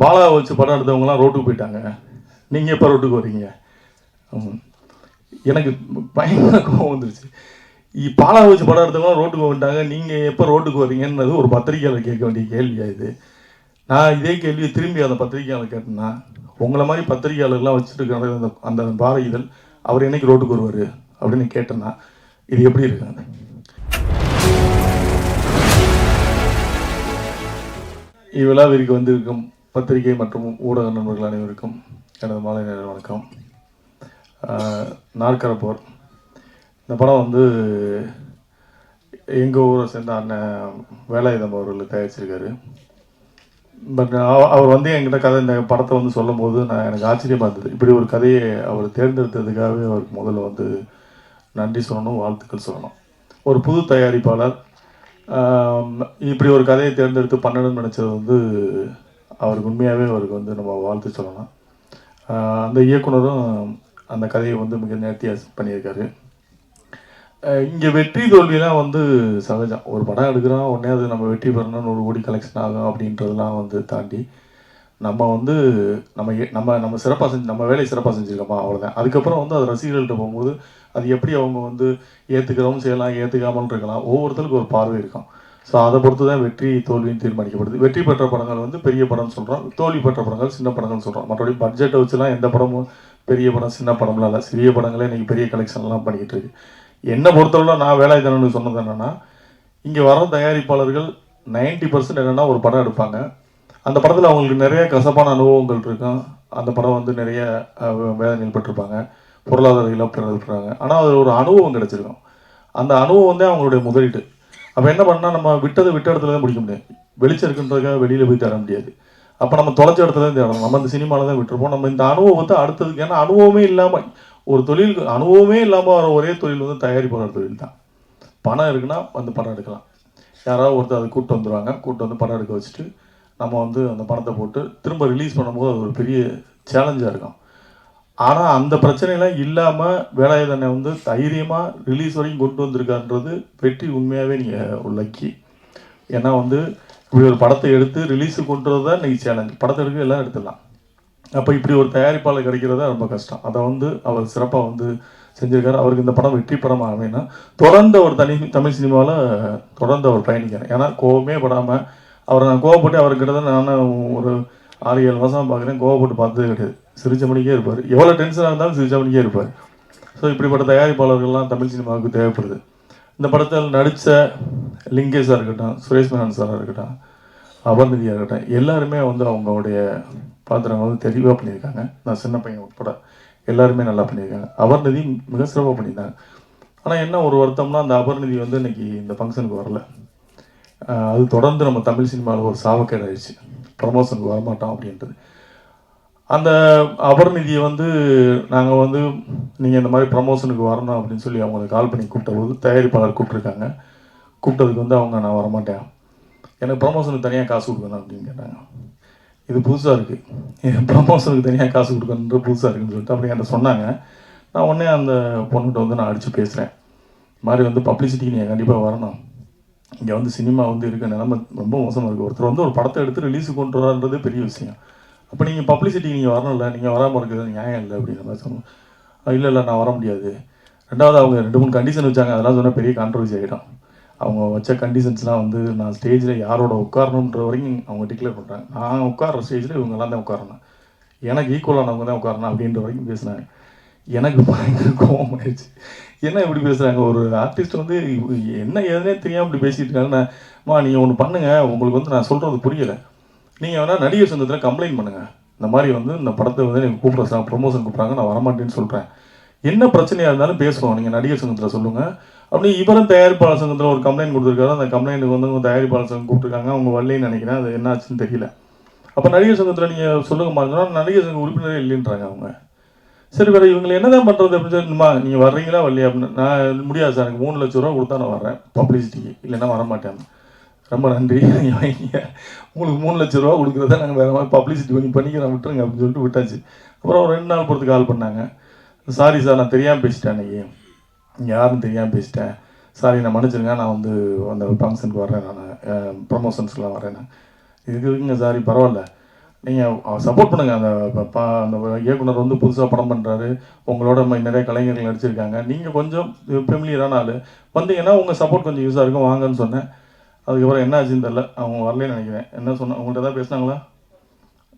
பாலாவை வச்சு படம் எடுத்தவங்களாம் ரோட்டுக்கு போயிட்டாங்க, நீங்கள் எப்போ ரோட்டுக்கு வரீங்க? எனக்கு பயங்கர கோவம் வந்துருச்சு. பாலாவை வச்சு படம் எடுத்தவங்களாம் ரோட்டுக்கு வந்துட்டாங்க, நீங்கள் எப்போ ரோட்டுக்கு வரீங்கன்றது ஒரு பத்திரிகையாளர் கேட்க வேண்டிய கேள்வியாக இது. நான் இதே கேள்வியை திரும்பி அந்த பத்திரிகையாளர் கேட்டேன்னா, உங்களை மாதிரி பத்திரிகையாளர்லாம் வச்சுட்டு இருக்கிற அந்த அந்த பார இதழ் அவர் என்னைக்கு ரோட்டுக்கு வருவார் அப்படின்னு கேட்டேன்னா இது எப்படி இருக்காங்க? இவ்விழாவிற்கு வந்திருக்கும் பத்திரிகை மற்றும் ஊடக நண்பர்கள் அனைவருக்கும் எனது மாலை நேர வணக்கம். நாற்கரப்போர் இந்த படம் வந்து எங்கள் ஊரை சேர்ந்த அண்ணன் வேலாயுதம் அவர்கள் தயாரிச்சிருக்காரு. பட் அவர் வந்து என்கிட்ட கதை இந்த படத்தை வந்து சொல்லும் போது எனக்கு ஆச்சரியமாக இருந்தது. இப்படி ஒரு கதையை அவர் தேர்ந்தெடுத்ததுக்காகவே அவருக்கு முதல்ல வந்து நன்றி சொல்லணும், வாழ்த்துக்கள் சொல்லணும். ஒரு புது தயாரிப்பாளர் இப்படி ஒரு கதையை தேர்ந்தெடுத்து பண்ணணும்னு நினச்சது வந்து அவருக்கு உண்மையாகவே அவருக்கு வந்து நம்ம வாழ்த்து சொல்லலாம். அந்த இயக்குனரும் அந்த கதையை வந்து மிக நேர்த்தியாக பண்ணியிருக்காரு. இங்கே வெற்றி தோல்விலாம் வந்து சகஜம். ஒரு படம் எடுக்கிறோம், உடனே அது நம்ம வெற்றி பெறணும்னு 1 கோடி கலெக்ஷன் ஆகும் அப்படின்றதெல்லாம் வந்து தாண்டி நம்ம வந்து நம்ம சிறப்பாக நம்ம வேலையை சிறப்பாக செஞ்சுருக்கோமா, அவ்வளோதான். அதுக்கப்புறம் வந்து அது ரசிகர்கள்ட்ட போகும்போது அது எப்படி அவங்க வந்து ஏற்றுக்கிறவும் செய்யலாம், ஏற்றுக்காமல் இருக்கலாம். ஒவ்வொருத்தருக்கும் ஒரு பார்வை இருக்கும். ஸோ அதை பொறுத்து தான் வெற்றி தோல்வின்னு தீர்மானிக்கப்படுது. வெற்றி பெற்ற படங்கள் வந்து பெரிய படம்னு சொல்கிறோம், தோல்வி பெற்ற படங்கள் சின்ன படங்கள்னு சொல்கிறோம். மற்றபடி பட்ஜெட்டை வச்சுலாம் எந்த படமும் பெரிய படம் சின்ன படம்லாம் இல்லை. சிறிய படங்களே இன்றைக்கி பெரிய கலெக்ஷன்லாம் பண்ணிக்கிட்டு இருக்கு. என்னை பொறுத்தளவில் நான் வேலாயுதனுக்கு சொன்னது என்னென்னா, இங்கே வர தயாரிப்பாளர்கள் 90% என்னென்னா ஒரு படம் எடுப்பாங்க, அந்த படத்தில் அவங்களுக்கு நிறைய கசப்பான அனுபவங்கள் இருக்கும். அந்த படம் வந்து நிறைய வேதனைகள் பெற்றிருப்பாங்க, பொருளாதார இழப்பு இருக்கிறாங்க. ஆனால் அது ஒரு அனுபவம் கிடச்சிருக்கும். அந்த அனுபவம் வந்து அவங்களுடைய முதலீடு. அப்போ என்ன பண்ணால் நம்ம விட்ட இடத்துல தான் முடிக்க முடியாது. வெளிச்சம் இருக்குன்றதுக்காக வெளியில் போய் தர முடியாது. அப்போ நம்ம தொலைச்ச இடத்துல தான் தேடணும். நம்ம இந்த சினிமாவில் தான் விட்டுருப்போம். நம்ம இந்த அனுபவத்தை அடுத்ததுக்கு, ஏன்னா அனுபவமே இல்லாமல் ஒரு தொழில், அனுபவமே இல்லாமல் வர ஒரே தொழில் வந்து தயாரிப்பாளர் தொழில் தான். பணம் இருக்குன்னா வந்து படம் எடுக்கலாம். யாராவது ஒருத்தர் அதை கூப்பிட்டு வந்துடுவாங்க, கூப்பிட்டு வந்து படம் எடுக்க வச்சுட்டு நம்ம வந்து அந்த படத்தை போட்டு திரும்ப ரிலீஸ் பண்ணும்போது அது ஒரு பெரிய சேலஞ்சாக இருக்கும். ஆனால் அந்த பிரச்சனைலாம் இல்லாமல் வேலாயுதனை வந்து தைரியமாக ரிலீஸ் வரைக்கும் கொண்டு வந்திருக்கான்றது வெற்றி. உண்மையாகவே நீங்கள் லக்கி. ஏன்னா வந்து இப்படி ஒரு படத்தை எடுத்து ரிலீஸுக்கு கொண்டு வரது தான் இன்றைக்கி சேலஞ்ச். படத்தை எடுக்க எல்லாம் எடுத்துடலாம். அப்போ இப்படி ஒரு தயாரிப்பாளர் கிடைக்கிறதா ரொம்ப கஷ்டம். அதை வந்து அவர் சிறப்பாக வந்து செஞ்சுருக்காரு. அவருக்கு இந்த படம் வெற்றி படமாக அப்படின்னா தொடர்ந்து அவர் தமிழ் சினிமாவில் தொடர்ந்து அவர் பயணிக்கிறேன். ஏன்னா கோவமே படாமல் அவரை நான் கோவப்பட்டு அவர்கிட்ட தான் நான் ஒரு 6-7 மாதம் பார்க்குறேன். கோவப்பட்டு பார்த்ததே கிடையாது. சிரிச்ச மணிக்கே இருப்பார். எவ்வளோ டென்ஷனாக இருந்தாலும் சிரிச்ச மணிக்கே இருப்பார். ஸோ இப்படிப்பட்ட தயாரிப்பாளர்கள்லாம் தமிழ் சினிமாவுக்கு தேவைப்படுது. இந்த படத்தில் நடித்த லிங்கேஷாக இருக்கட்டும், சுரேஷ் மேனன் சாராக இருக்கட்டும், அபர்நிதியாக இருக்கட்டும், எல்லாருமே வந்து அவங்களுடைய பாத்திரங்கள் வந்து தெளிவாக பண்ணியிருக்காங்க. நான் சின்ன பையன் உட்பட எல்லாருமே நல்லா பண்ணியிருக்காங்க. அபர்நிதி மிக சிறப்பாக பண்ணியிருந்தாங்க. ஆனால் என்ன ஒரு வருத்தம்னா, அந்த அபர்நிதி வந்து இன்றைக்கி இந்த ஃபங்க்ஷனுக்கு வரல. அது தொடர்ந்து நம்ம தமிழ் சினிமாவில் ஒரு சாவக்கேடு ஆயிடுச்சு, ப்ரமோஷனுக்கு வரமாட்டோம் அப்படின்றது. அந்த அபர்நிதியை வந்து நாங்கள் வந்து நீங்கள் இந்த மாதிரி ப்ரமோஷனுக்கு வரணும் அப்படின்னு சொல்லி அவங்களுக்கு கால் பண்ணி கூப்பிட்டபோது தயாரிப்பாளர் கூப்பிட்ருக்காங்க. கூப்பிட்டதுக்கு வந்து அவங்க நான் வரமாட்டேன், எனக்கு ப்ரமோஷனுக்கு தனியாக காசு கொடுக்கணும் அப்படின்னு கேட்டாங்க. இது புதுசாக இருக்குது, ப்ரமோஷனுக்கு தனியாக காசு கொடுக்கணுன்ற புதுசாக இருக்குன்னு சொல்லிட்டு அப்படி என்கிட்ட சொன்னாங்க. நான் உடனே அந்த பொண்ணுகிட்ட வந்து நான் அடித்து பேசுகிறேன். இது மாதிரி வந்து பப்ளிசிட்டிக்கு நீங்கள் கண்டிப்பாக வரணும். இங்கே வந்து சினிமா வந்து இருக்க நிலைமை ரொம்ப மோசமாக இருக்குது. ஒருத்தர் வந்து ஒரு படத்தை எடுத்து ரிலீஸுக்கு கொண்டு வரான்றது பெரிய விஷயம். அப்போ நீங்கள் பப்ளிசிட்டிக்கு நீங்கள் வரணும்ல, நீங்கள் வராமல் இருக்கிறது நியாயம் இல்லை அப்படிங்கிற மாதிரி சொன்னோம். இல்லை நான் வர முடியாது. ரெண்டாவது அவங்க 2-3 கண்டிஷன் வச்சாங்க. அதெல்லாம் சொன்னால் பெரிய கான்ட்ரவர்சி ஆகிடும். அவங்க வச்ச கண்டிஷன்ஸ்லாம் வந்து நான் ஸ்டேஜில் யாரோட உட்காரணுன்ற வரைக்கும் அவங்க டிக்ளேர் பண்ணுறாங்க. நான் உட்கார்ற ஸ்டேஜில் இவங்கெல்லாம் தான் உட்காரணும், எனக்கு ஈக்குவலானவங்க தான் உட்காரணும் அப்படின்ற வரைக்கும் பேசுனாங்க. எனக்கு பயங்கர கோபம் ஆயிடுச்சு. என்ன இப்படி பேசுகிறாங்க, ஒரு ஆர்டிஸ்ட் வந்து என்ன ஏதுனே தெரியாமல் இப்படி பேசிகிட்டு இருக்காங்கன்னா, நீங்கள் ஒன்று பண்ணுங்கள், உங்களுக்கு வந்து நான் சொல்கிறது புரியலை, நீங்கள் வேணால் நடிகர் சங்கத்தில் கம்ப்ளைண்ட் பண்ணுங்கள். இந்த மாதிரி வந்து இந்த படத்தை வந்து நீங்கள் கூப்பிட்ற ப்ரொமோஷன் கூப்பிட்றாங்க, நான் வரமாட்டேன்னு சொல்கிறேன். என்ன பிரச்சனையாக இருந்தாலும் பேசுவோம், நீங்கள் நடிகர் சங்கத்தில் சொல்லுங்கள். அப்படி இவரும் தயாரிப்பாளர் சங்கத்தில் ஒரு கம்ப்ளைண்ட் கொடுத்துருக்காரு. அந்த கம்ப்ளைண்ட்டுக்கு வந்து உங்கள் தயாரிப்பாளர் சங்கம் கூப்பிட்டுருக்காங்க, அவங்க வரலைன்னு நினைக்கிறேன். அது என்ன ஆச்சுன்னு தெரியல. அப்போ நடிகர் சங்கத்தில் நீங்கள் சொல்லுங்க மாட்டோம்னா நடிகர் சங்க உறுப்பினரே இல்லைன்றாங்க அவங்க. சரி வேறு இவங்களை என்ன தான் பண்ணுறது அப்படின்னு சொல்லிட்டுமா, நீங்கள் வர்றீங்களா வரலையா அப்படின்னு. நான் முடியாது சார், எனக்கு 3 லட்ச ரூபா கொடுத்தா நான் வரேன் பப்ளிசிட்டிக்கு, இல்லைன்னா வரமாட்டேன். ரொம்ப நன்றி, நீங்கள் வாங்கிங்க, உங்களுக்கு 3 லட்ச ரூபா கொடுக்குறதா நாங்கள் வேறு மாதிரி பப்ளிசிட்டி கொஞ்சம் பண்ணிக்கிறோம், விட்டுருங்க அப்படின்னு சொல்லிட்டு விட்டாச்சு. அப்புறம் 2 நாள் பொறுத்து கால் பண்ணாங்க. சாரி சார், நான் தெரியாமல் பேசிட்டேன், அன்றைக்கி யாருன்னு தெரியாமல் பேசிட்டேன், சாரி நான் மன்னிச்சிருங்க, நான் வந்து அந்த ஃபங்க்ஷனுக்கு வரேன், நான் ப்ரமோஷன்ஸ்லாம் வரேன். நான் இதுக்கு இருக்குங்க சாரி, பரவாயில்ல, நீங்கள் சப்போர்ட் பண்ணுங்கள். அந்த இயக்குனர் வந்து புதுசாக படம் பண்ணுறாரு, உங்களோட நிறைய கலைஞர்கள் நடிச்சிருக்காங்க, நீங்கள் கொஞ்சம் ஃபெமிலியரான ஆள் வந்தீங்கன்னா உங்கள் சப்போர்ட் கொஞ்சம் யூஸாக இருக்கும், வாங்கன்னு சொன்னேன். அதுக்கப்புறம் என்ன ஆச்சுன்னு தெரில, அவங்க வரலன்னு நினைக்கிறேன். என்ன சொன்ன, உங்கள்கிட்ட தான் பேசினாங்களா?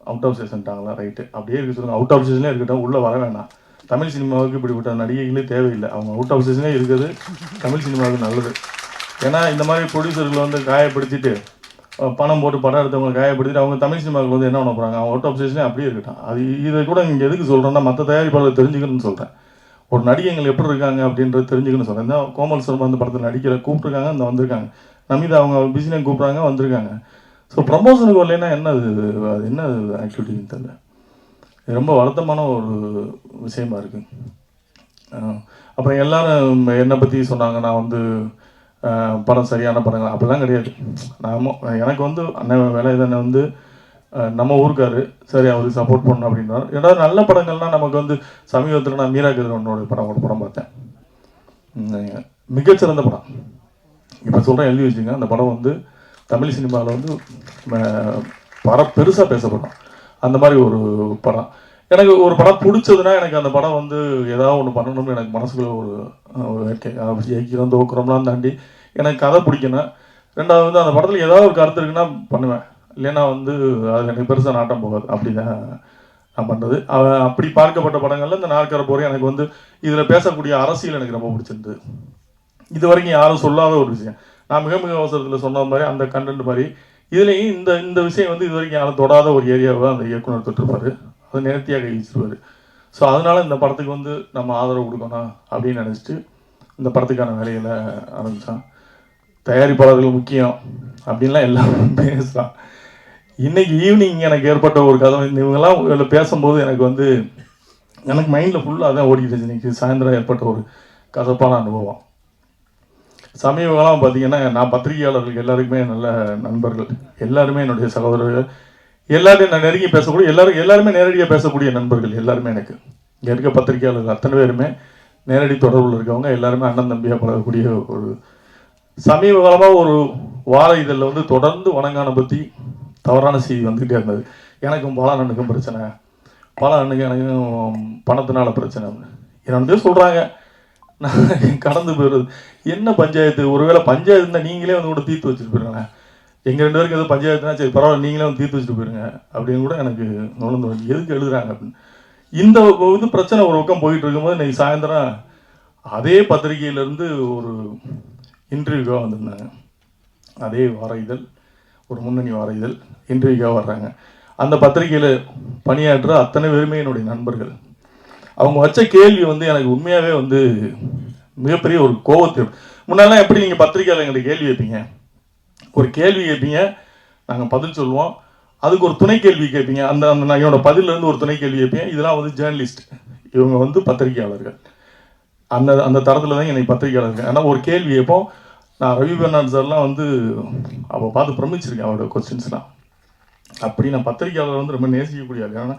அவுட் ஆஃப் ஸ்டேஷன்ட்டாங்களா? ரைட்டு, அப்படியே இருக்க சொல்லுங்கள். அவுட் ஆஃப் ஸ்டேஷனே இருக்கட்டும், உள்ளே வர வேணாம். தமிழ் சினிமாவுக்கு இப்படிப்பட்ட நடிகைகளே தேவையில்லை. அவங்க அவுட் ஆஃப் ஸ்டேஷனே இருக்குது தமிழ் சினிமாவுக்கு நல்லது. ஏன்னா இந்த மாதிரி ப்ரொடியூசர்களை வந்து காயப்படுத்திட்டு பணம் போட்டு படம் எடுத்தவங்களை காயப்படுத்திட்டு அவங்க தமிழ் சினிமாவுக்கு வந்து என்ன பண்ண போகிறாங்க? அவங்க அவுட் ஆஃப் ஸ்டேஷனே அப்படியே இருக்கட்டும். அது இதை கூட இங்கே எதுக்கு சொல்கிறேன்னா, மற்ற தயாரிப்பாளர் தெரிஞ்சுக்கணும்னு சொல்கிறேன். ஒரு நடிகைகள் எப்படி இருக்காங்க அப்படின்றது தெரிஞ்சுக்கணும்னு சொல்கிறேன். இந்த கோமல் சர்மா அந்த படத்தில் நடிக்கிற கூப்பிட்ருக்காங்க, இந்த வந்திருக்காங்க. நமிதா அவங்க பிஸினே கூப்பிட்றாங்க, வந்திருக்காங்க. ஸோ ப்ரமோஷனுக்கு வரலைன்னா என்ன அது என்ன ஆக்டிவிட்டின்னு தெரியல. இது ரொம்ப வருத்தமான ஒரு விஷயமா இருக்குது. அப்புறம் எல்லாரும் என்னை பற்றி சொன்னாங்க, நான் வந்து படம் சரியான படங்கள் அப்படிலாம் கிடையாது. எனக்கு வந்து அண்ணன் வேலை இதனை வந்து நம்ம ஊருக்காரு, சரி அவருக்கு சப்போர்ட் பண்ணணும் அப்படின்றார். ஏதாவது நல்ல படங்கள்னால் நமக்கு வந்து சமீபத்தில் நான் மீரா கதிரவனோட படம் பார்த்தேன். மிகச்சிறந்த படம். இப்போ சொல்கிறேன், எழுதி வச்சுங்க. அந்த படம் வந்து தமிழ் சினிமாவில் வந்து பெருசாக பேசப்படும். அந்த மாதிரி ஒரு படம். எனக்கு ஒரு படம் பிடிச்சதுன்னா எனக்கு அந்த படம் வந்து ஏதாவது ஒன்று பண்ணணும்னு எனக்கு மனசுக்குள்ள ஒரு ஜெயிக்கிறோம் தோக்குறோம்லாம் தாண்டி எனக்கு கதை பிடிக்கணும். ரெண்டாவது வந்து அந்த படத்தில் ஏதாவது ஒரு கருத்து இருக்குன்னா பண்ணுவேன், இல்லைன்னா வந்து அது எனக்கு பெருசாக நாட்டம் போகாது. அப்படி தான் நான் பண்ணுறது. அப்படி பார்க்கப்பட்ட படங்களில் இந்த நாற்கர போகிறேன் எனக்கு வந்து இதில் பேசக்கூடிய அரசியல் எனக்கு ரொம்ப பிடிச்சிருந்தது. இது வரைக்கும் யாரும் சொல்லாத ஒரு விஷயம். நான் மிக மிக அவசரத்தில் சொன்ன மாதிரி அந்த கண்டென்ட் மாதிரி இதுலேயும் இந்த விஷயம் வந்து இது வரைக்கும் யாரும் தொடாத ஒரு ஏரியாவை அந்த இயக்குனர் தொட்டிருப்பார். அதை நேர்த்தியாக கைச்சிருவார். ஸோ அதனால் இந்த படத்துக்கு வந்து நம்ம ஆதரவு கொடுக்கணும் அப்படின்னு நினச்சிட்டு இந்த படத்துக்கான வேலைகளை ஆரம்பித்தான். தயாரிப்பாளர்கள் முக்கியம் அப்படின்லாம் எல்லாரும் பேசலாம். இன்றைக்கி ஈவினிங் எனக்கு ஏற்பட்ட ஒரு கதை, இவங்கெல்லாம் இதில் பேசும்போது எனக்கு மைண்டில் ஃபுல்லாக தான் ஓடிக்கிட்டு. இன்றைக்கி சாயந்தரம் ஏற்பட்ட ஒரு கசப்பான அனுபவம். சமீபகாலம் பார்த்தீங்கன்னா, நான் பத்திரிகையாளர்களுக்கு எல்லாருக்குமே நல்ல நண்பர்கள், எல்லாருமே என்னுடைய சகோதரர்கள், எல்லாரையும் நான் நெருங்கி பேசக்கூடிய எல்லாருமே நேரடியாக பேசக்கூடிய நண்பர்கள். எல்லாருமே எனக்கு இங்கே இருக்க பத்திரிகையாளர்கள் அத்தனை பேருமே நேரடி தொடர்பில் இருக்கவங்க, எல்லாருமே அண்ணன் தம்பியாக பழகக்கூடிய ஒரு சமீப காலமாக ஒரு வார இதழில் வந்து தொடர்ந்து வணங்கானை பற்றி தவறான செய்தி வந்துக்கிட்டே இருந்தது. எனக்கும் பாலாண்ணனுக்கும் பிரச்சனை, பாலாண்ணனுக்கு எனக்கும் பணத்தினால பிரச்சனை என்னென்னு சொல்கிறாங்க. நான் கடந்து போயிடுறது. என்ன பஞ்சாயத்து? ஒருவேளை பஞ்சாயத்து இருந்தால் நீங்களே வந்து கூட தீர்த்து வச்சுட்டு போயிருங்க. எங்கள் 2 பேருக்கு எதுவும் பஞ்சாயத்துனா சரி பரவாயில்ல, நீங்களே வந்து தீர்த்து வச்சுட்டு போயிருங்க அப்படின்னு கூட எனக்கு நுழைந்து எதுக்கு எழுதுறாங்க அப்படின்னு. இந்த இது பிரச்சனை ஒரு பக்கம் போயிட்டு இருக்கும்போது இன்னைக்கு சாயந்தரம் அதே பத்திரிகையிலேருந்து ஒரு இன்டர்வியூக்காக வந்திருந்தாங்க. அதே வார இதழ், ஒரு முன்னணி வார இதழ் இன்டர்வியூக்காக வர்றாங்க. அந்த பத்திரிகையில் பணியாற்ற அத்தனை பேருமே என்னுடைய நண்பர்கள். அவங்க வச்ச கேள்வி வந்து எனக்கு உண்மையாகவே வந்து மிகப்பெரிய ஒரு கோபத்தை. முன்னாலாம் எப்படி நீங்கள் பத்திரிகையில் எங்களுக்கு கேள்வி வைப்பீங்க, ஒரு கேள்வி கேட்பீங்க, நாங்கள் பதில் சொல்லுவோம், அதுக்கு ஒரு துணை கேள்வி கேட்பீங்க, அந்த அந்த என்னோட பதிலிருந்து ஒரு துணை கேள்வி கேட்பீங்க. இதெல்லாம் வந்து ஜேர்னலிஸ்ட், இவங்க வந்து பத்திரிகையாளர்கள். அந்த அந்த தரத்தில் தான் எனக்கு பத்திரிகையாளர்கள். ஆனால் ஒரு கேள்வி எப்போ நான் ரவி பெர்னாட் சார்லாம் வந்து அப்போ பார்த்து பிரமிச்சிருக்கேன் அவரோட கொஸ்டின்ஸ்லாம். அப்படி நான் பத்திரிகையாளர் வந்து ரொம்ப நேசிக்கக்கூடியது. ஏன்னா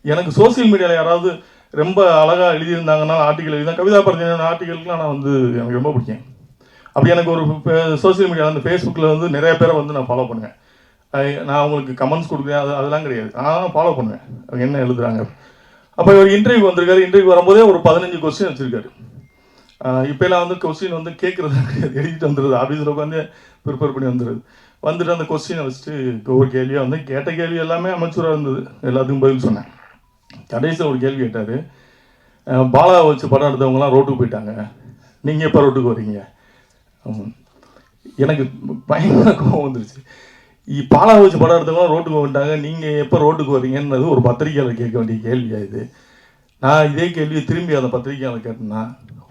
எனக்கு சோசியல் மீடியாவில் யாராவது ரொம்ப அழகாக எழுதியிருந்தாங்கன்னா ஆர்டிக்கல் எழுதினா, கவிதா பரஞ்சன் ஆர்டிக்கலுக்குலாம் நான் வந்து எனக்கு ரொம்ப பிடிக்கும். அப்படி எனக்கு ஒரு சோசியல் மீடியாவில் அந்த ஃபேஸ்புக்கில் வந்து நிறைய பேரை வந்து நான் ஃபாலோ பண்ணுவேன். நான் அவங்களுக்கு கமெண்ட்ஸ் கொடுக்குறேன், அதெல்லாம் கிடையாது, ஆனால் ஃபாலோ பண்ணுவேன் அவங்க என்ன எழுதுறாங்க. அப்போ இவர் இன்டர்வியூ வந்திருக்காரு. இன்டர்வியூ வரும்போதே ஒரு 15 கொஸ்டின் வச்சுருக்காரு. இப்போலாம் வந்து கொஸ்டின் வந்து கேட்குறது கிடையாது, எழுதிட்டு வந்துடுது. ஆஃபீஸில் உட்காந்து ப்ரிப்பேர் பண்ணி வந்துட்டு அந்த கொஸ்டினை வச்சுட்டு ஒவ்வொரு கேள்வியாக வந்து கேட்ட கேள்வி எல்லாமே அமைச்சராக இருந்தது. எல்லாத்துக்கும் பதில் சொன்னேன். கடைசியில் ஒரு கேள்வி கேட்டார், பாலாவை வச்சு படம் எடுத்தவங்களாம் ரோட்டுக்கு போயிட்டாங்க, நீங்கள் எப்போ ரோட்டுக்கு வரீங்க? எனக்கு பயங்கர கோவம் வந்துருச்சு. பாலாவை வச்சு படம் எடுத்தவங்களாம் ரோட்டுக்கு வந்துட்டாங்க, நீங்கள் எப்போ ரோட்டுக்கு வரீங்கன்றது ஒரு பத்திரிகையாளர் கேட்க வேண்டிய கேள்வியாக இது. நான் இதே கேள்வியை திரும்பி அந்த பத்திரிகையாளர் கேட்டேன்னா,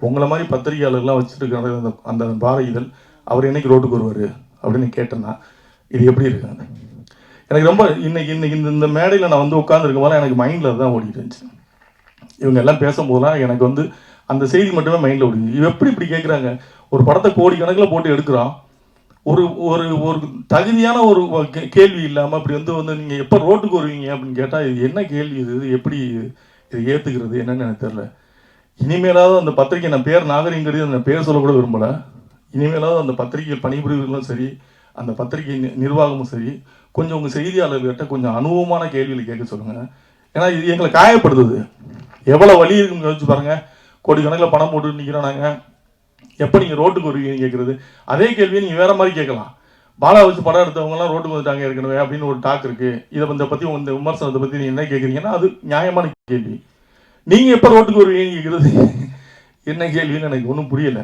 உங்களை மாதிரி பத்திரிகையாளர்லாம் வச்சுட்டு இருக்கிற அந்த வார இதழ் அவர் என்னைக்கு ரோட்டுக்கு வருவார் அப்படின்னு கேட்டேன்னா இது எப்படி இருக்காங்க? எனக்கு ரொம்ப இன்னைக்கு இந்த மேடையில் நான் வந்து உட்காந்துருக்கும் போது எனக்கு மைண்டில் தான் ஓடிட்டு இருந்துச்சு. இவங்க எல்லாம் பேசும்போதுலாம் எனக்கு வந்து அந்த செய்தி மட்டுமே மைண்டில் ஓடிச்சு. இவ எப்படி இப்படி கேட்குறாங்க? ஒரு படத்தை கோடிக்கணக்கில் போட்டு எடுக்கிறோம், ஒரு ஒரு ஒரு தகுதியான ஒரு கேள்வி இல்லாமல் அப்படி வந்து நீங்கள் எப்போ ரோட்டுக்கு வருவீங்க அப்படின்னு கேட்டால் இது என்ன கேள்வி? இது எப்படி இதை ஏற்றுக்கிறது என்னன்னு எனக்கு தெரில. இனிமேலாவது அந்த பத்திரிகை, நான் பேர் நாகரிகங்கிறது அந்த பேர் சொல்லக்கூட விரும்பலை, இனிமேலாவது அந்த பத்திரிகையில் பணிபுரிவர்களும் சரி, அந்த பத்திரிகை நிர்வாகமும் சரி, கொஞ்சம் உங்கள் செய்தியாளர்கிட்ட கொஞ்சம் அனுபவமான கேள்விகளை கேட்க சொல்லுங்கள். ஏன்னா இது எங்களை காயப்படுத்துது. எவ்வளோ வலி இருக்குன்னு யோசிச்சு பாருங்கள். கோடிக்கணக்கில் பணம் போட்டு நிற்கிறோம் நாங்கள். எப்போ நீங்கள் ரோட்டுக்கு வருவீங்கன்னு கேட்குறது. அதே கேள்வியை நீங்கள் வேறு மாதிரி கேட்கலாம். பாலா வச்சு படம் எடுத்தவங்கலாம் ரோட்டுக்கு வந்துட்டாங்க ஏற்கனவே அப்படின்னு ஒரு டாக் இருக்குது. இதை பற்றி இந்த விமர்சனத்தை பற்றி நீங்கள் என்ன கேட்குறீங்கன்னா அது நியாயமான கேள்வி. நீங்கள் எப்போ ரோட்டுக்கு வருவீங்கன்னு கேட்குறது என்ன கேள்வின்னு எனக்கு ஒன்றும் புரியலை.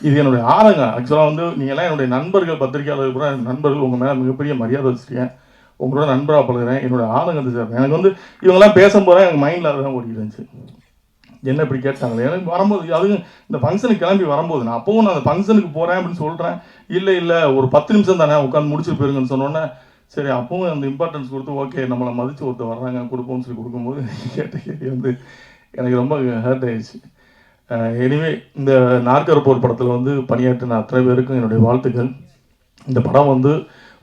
இது என்னுடைய ஆதங்கம். ஆக்சுவலாக வந்து நீங்கள்லாம் என்னுடைய நண்பர்கள், பத்திரிகையாளர்கள் கூட நண்பர்கள், உங்கள் மேலே மிகப்பெரிய மரியாதை வச்சுருக்கேன். உங்களோட நண்பராக பழகிறேன். என்னோடய ஆதங்கத்தை சார் எனக்கு வந்து இவங்கெல்லாம் பேசும்போது எனக்கு மைண்டில் அதுதான் ஓடிட்டு இருந்துச்சு. என்ன இப்படி கேட்டாங்களே எனக்கு வரும்போது, அதுவும் இந்த ஃபங்க்ஷனுக்கு கிளம்பி வரும்போது நான் அப்போவும் நான் அந்த ஃபங்க்ஷனுக்கு போகிறேன் அப்படின்னு சொல்கிறேன். இல்லை ஒரு 10 நிமிஷம் தானே உட்காந்து முடிச்சுட்டு போயிருங்கன்னு சொன்னோன்னே சரி அப்பவும் அந்த இம்பார்ட்டன்ஸ் கொடுத்து ஓகே நம்மளை மதித்து ஒருத்தர் வர்றாங்க கொடுப்போம்னு சொல்லி கொடுக்கும்போது கேட்ட கேள்வி வந்து எனக்கு ரொம்ப ஹர்ட் ஆயிடுச்சு. எனிவே இந்த நாற்கர போர் படத்தில் வந்து பணியாற்றின அத்தனை பேருக்கும் என்னுடைய வாழ்த்துக்கள். இந்த படம் வந்து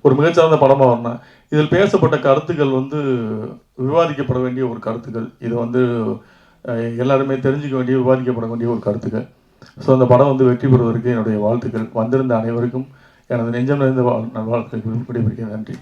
ஒரு மிகச்சிறந்த படமாக வரணும். இதில் பேசப்பட்ட கருத்துக்கள் வந்து விவாதிக்கப்பட வேண்டிய ஒரு கருத்துக்கள். இதை வந்து எல்லாருமே தெரிஞ்சுக்க வேண்டிய, விவாதிக்கப்பட வேண்டிய ஒரு கருத்துக்கள். ஸோ அந்த படம் வந்து வெற்றி பெறுவதற்கு என்னுடைய வாழ்த்துக்கள். வந்திருந்த அனைவருக்கும் எனது நெஞ்சம் நிறைந்த வாழ்த்துக்கள் விடைபெறுகிறேன். நன்றி.